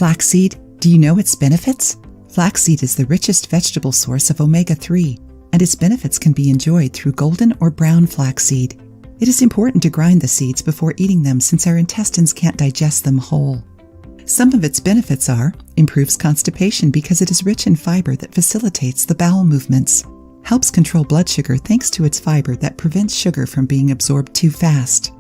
Flaxseed, do you know its benefits? Flaxseed is the richest vegetable source of omega-3, and its benefits can be enjoyed through golden or brown flaxseed. It is important to grind the seeds before eating them since our intestines can't digest them whole. Some of its benefits are: improves constipation because it is rich in fiber that facilitates the bowel movements, helps control blood sugar thanks to its fiber that prevents sugar from being absorbed too fast,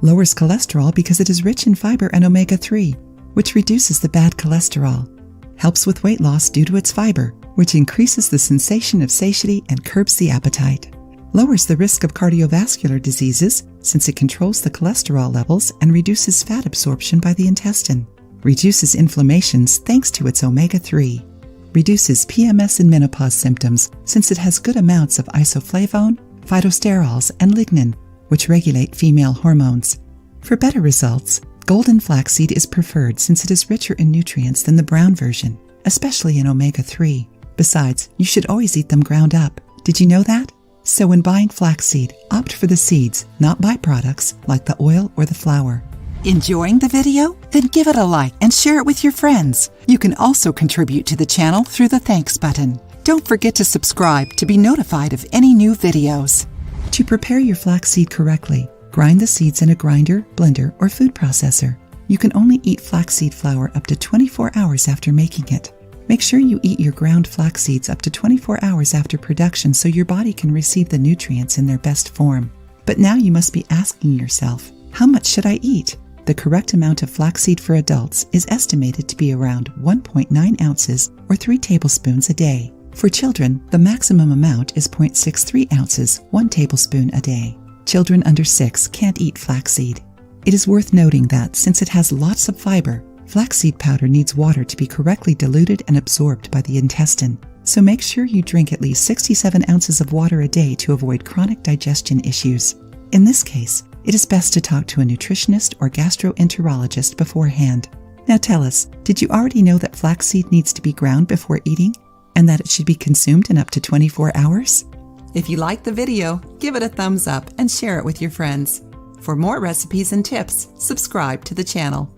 lowers cholesterol because it is rich in fiber and omega-3, which reduces the bad cholesterol, helps with weight loss due to its fiber, which increases the sensation of satiety and curbs the appetite, lowers the risk of cardiovascular diseases since it controls the cholesterol levels and reduces fat absorption by the intestine, reduces inflammations thanks to its omega-3, reduces PMS and menopause symptoms since it has good amounts of isoflavone, phytosterols, and lignin, which regulate female hormones. For better results, golden flaxseed is preferred since it is richer in nutrients than the brown version, especially in omega-3. Besides, you should always eat them ground up. Did you know that? So when buying flaxseed, opt for the seeds, not byproducts like the oil or the flour. Enjoying the video? Then give it a like and share it with your friends. You can also contribute to the channel through the thanks button. Don't forget to subscribe to be notified of any new videos. To prepare your flaxseed correctly, grind the seeds in a grinder, blender, or food processor. You can only eat flaxseed flour up to 24 hours after making it. Make sure you eat your ground flax seeds up to 24 hours after production so your body can receive the nutrients in their best form. But now you must be asking yourself, how much should I eat? The correct amount of flaxseed for adults is estimated to be around 1.9 ounces or 3 tablespoons a day. For children, the maximum amount is 0.63 ounces, 1 tablespoon a day. Children under 6 can't eat flaxseed. It is worth noting that since it has lots of fiber, flaxseed powder needs water to be correctly diluted and absorbed by the intestine. So make sure you drink at least 67 ounces of water a day to avoid chronic digestion issues. In this case, it is best to talk to a nutritionist or gastroenterologist beforehand. Now tell us, did you already know that flaxseed needs to be ground before eating and that it should be consumed in up to 24 hours? If you liked the video, give it a thumbs up and share it with your friends. For more recipes and tips, subscribe to the channel.